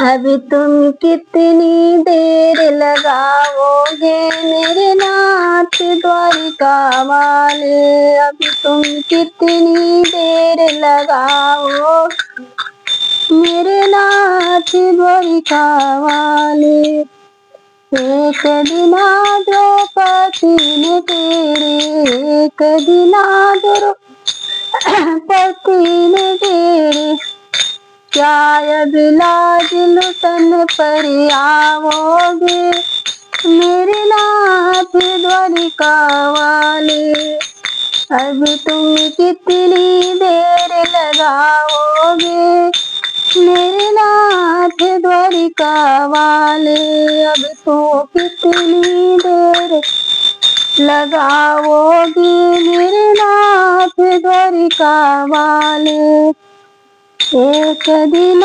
अब तुम कितनी देर लगाओगे मेरे नाथ द्वारिका वाले, अब तुम कितनी देर लगाओ मेरे नाथ द्वारिका वाले। एक दिन द्रौपदी ने तेरे, एक दिन द्रौपदी ने तेरे, क्या अब लाज लुटन पर आओगे मेरे नाथ द्वारिका वाले। अब तुम कितनी देर लगाओगे मेरे नाथ द्वारिका वाले, अब तो कितनी देर लगाओगे मेरे नाथ द्वारिका वाले। एक दिन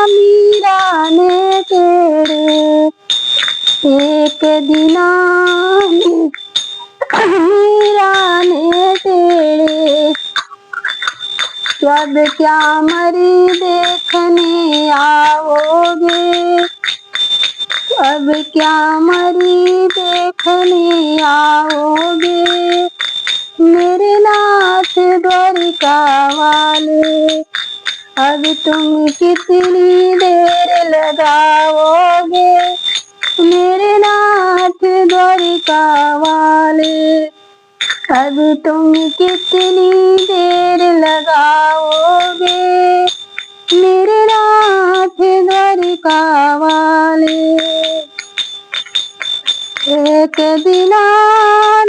मीरा ने तेरे, एक दिन मीरा ने तेरे, अब क्या मरी देखने आओगे, अब क्या मरी देखने आओगे मेरे नाथ द्वारिका वाले। अब तुम कितनी देर लगाओगे मेरे नाथ द्वारिका वाले, अब तुम कितनी देर लगाओगे मेरे नाथ द्वारिका वाले। एक दिन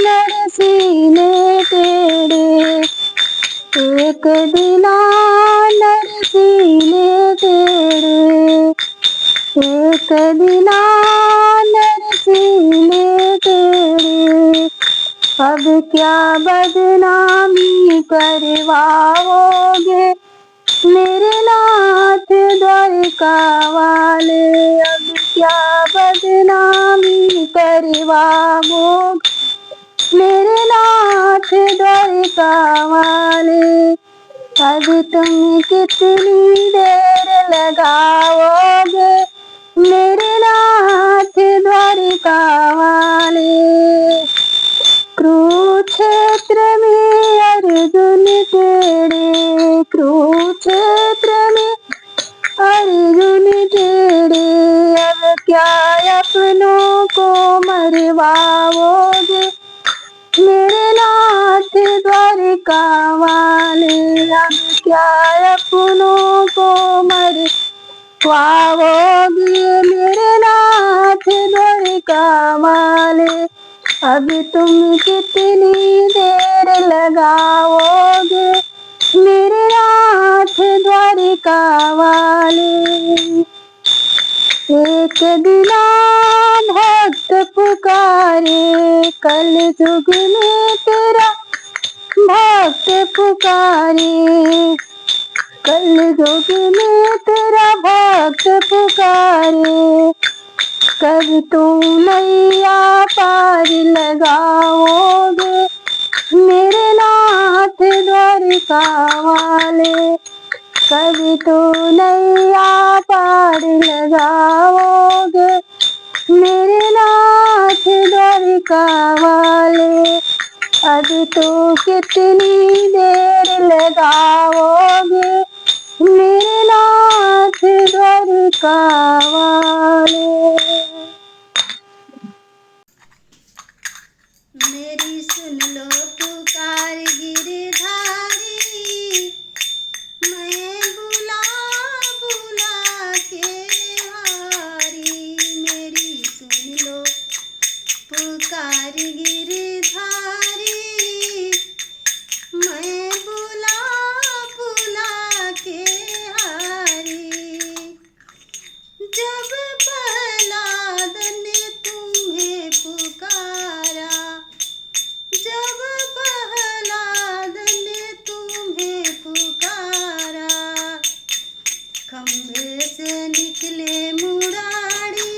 नरसिंह ने तेरे, एक दिन नरसिंह ने तेरे, एक दिन नरसिंह ने तेरे, अब क्या बदनामी करवाओगे मेरे नाथ द्वारिका वाले, अब क्या बदनामी करवाओगे मेरे नाथ द्वारिका वाले। अब तुम कितनी देर लगाओगे मेरे नाथ द्वारिका वाले। कुरुक्षेत्र में अर्जुन तेरे, कुरुक्षेत्र में अर्जुन तेरे, अब क्या अपनों को मरवाओगे मेरे नाथ द्वारिका वाले, अब क्या अपनों को मरवाओगे मेरे नाथ द्वारिका वाले। अब तुम कितनी देर लगाओगे मेरे नाथ द्वारिका वाले। एक दिन भक्त पुकारे, कल युग में तेरा भक्त पुकारे, कल युग में तेरा भक्त पुकारे, कब तुम नैया पार लगाओगे मेरे नाथ द्वारिका वाले, कभी तो नैया पार लगाओगे मेरे नाथ द्वारिका वाले। अब तो कितनी देर लगाओगे मेरे नाथ द्वारिका वाले। मेरी सुन लो पुकार गिरधारी, मैं बुला बुला के हारी। मेरी सुन लो पुकार गिरधारी, मैं बुला बुला के हारी। जब प्रहलाद ने तुम्हें पुकारा, जब प्रहलाद ने तुम्हें पुकारा, खंभे से निकले मुरारी।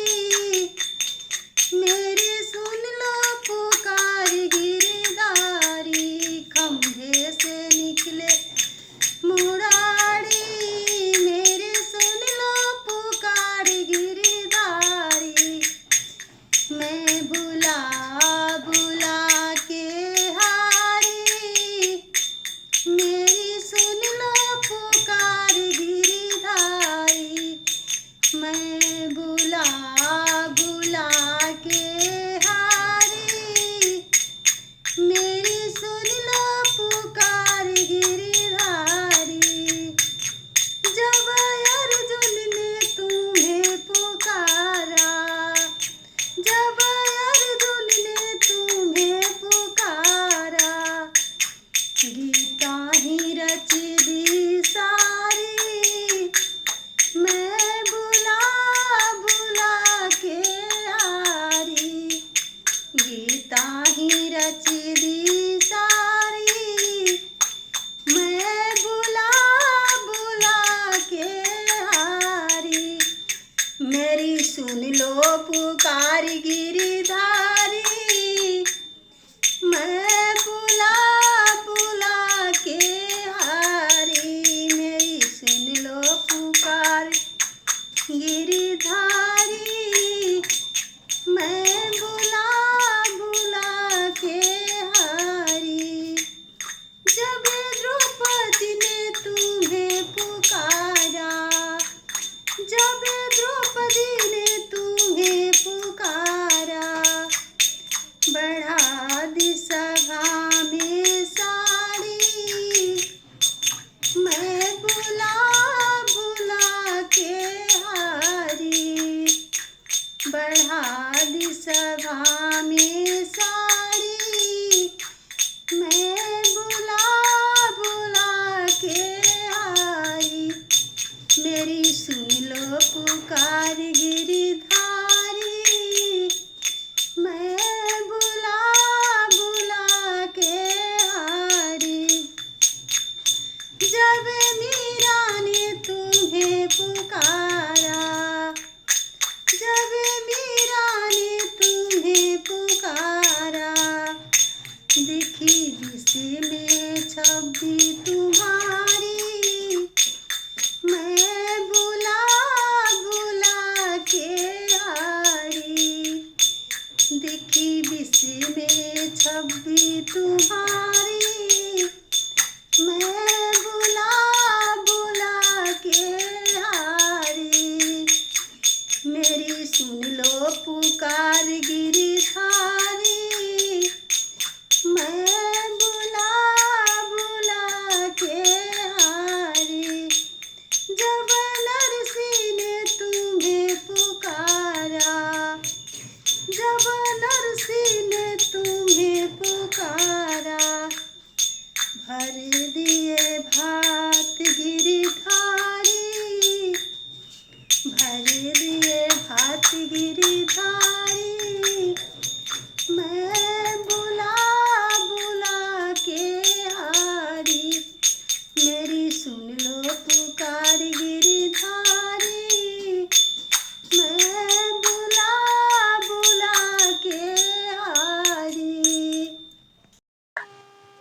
मेरी सुन लो पुकार गिरधारी, खंभे से निकले मुरारी। मेरी सुन लो पुकार सभा में सारी मैं बुला बुला के हारी। मेरी सुन लो पुकार गिरधारी, मैं बुला बुला के हारी। जब मीरा ने तुम्हें पुकारा, जब मीरा ने तुम्हें पुकारा, देखी जिसमें छवि तुम्हारी, मैं बुला बुला के हारी। देखी जिसमें छवि तुम्हारी, मैं बुला बुला के हारी। मेरी सुन लो पुकार गिरधारी, मैं बुला बुला के हारी। जब नरसी ने तुम्हें पुकारा, जब नरसी ने तुम्हें पुकारा, भर दिए भात गिरधारी, भर दिए भात गिरधारी। मैं बुला बुला के हारी। मेरी सुन लो पुकार गिरधारी, मैं बुला बुला के हारी।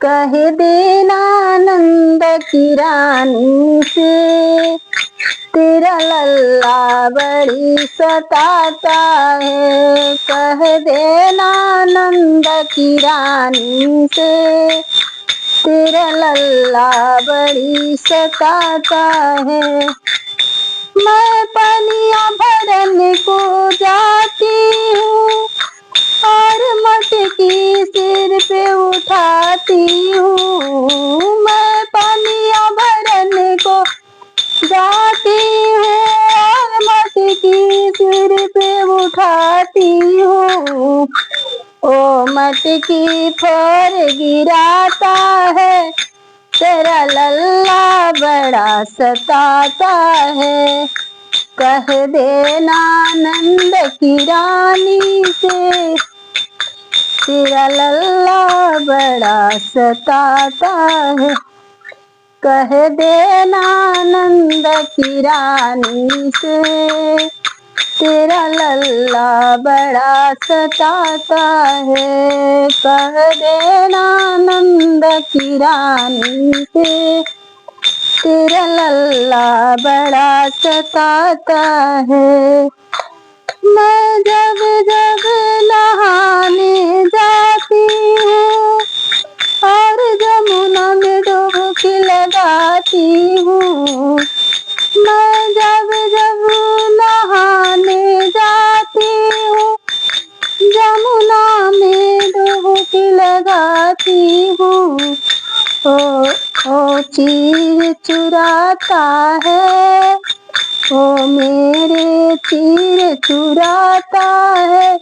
कह देना नंद की रानी से, तेरा लल्ला बड़ी सताता है। कह देना नंद की रानी से, तेरा लल्ला बड़ी सताता है। मैं पनिया भरने को जाती हूँ और मटकी सिर पे उठाती हूँ। मैं पनिया भरने को जाती हूँ और मटकी सिर पे उठाती हूँ। ओ मटकी पर गिराता है, तेरा लल्ला बड़ा सताता है। कह देना नंद की रानी से, तेरा लल्ला बड़ा सताता है। कह देना नंद की रानी से, तेरा लल्ला बड़ा सताता है। कह देना नंद की रानी से, तेरा लल्ला बड़ा सताता है। मैं जब जब नहाने जाती हूँ और जमुना में डुबकी लगाती हूँ, मैं जब जब नहाने जाती हूँ, जमुना में डुबकी लगाती हूँ। ओ चीर चुराता है, ओ मेरे चीर चुराता है,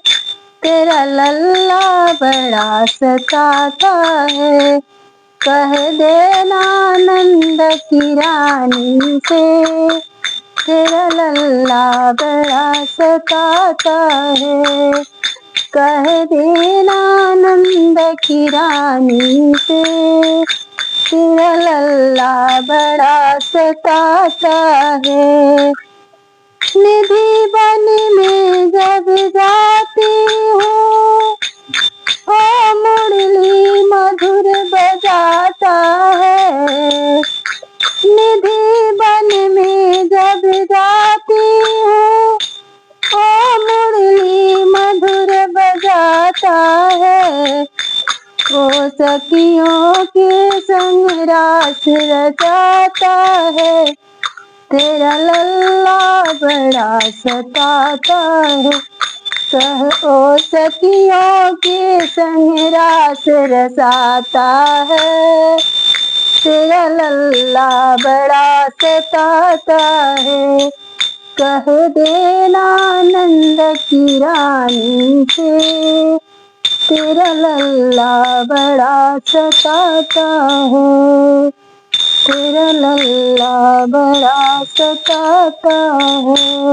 तेरा लल्ला बड़ा सताता है। कह देना नंद की रानी से, तेरा लल्ला बड़ा सताता है। कह देना नंद की रानी से, तेरा लल्ला बड़ा सताता है। निधि बन में जब जाती हूँ, ओ मुरली मधुर बजाता है। निधि बन में जब जाती हूँ, ओ मुरली मधुर बजाता है। ओ सखियों के संग रास रचाता है, तेरा लल्ला बड़ा सताता है। कह ओ सखियों के संग रास रचाता है, तेरा लल्ला बड़ा सताता है। कह देना नंद की रानी से, तेरा लल्ला बड़ा सताता है, तेरा लल्ला बड़ा सताता है।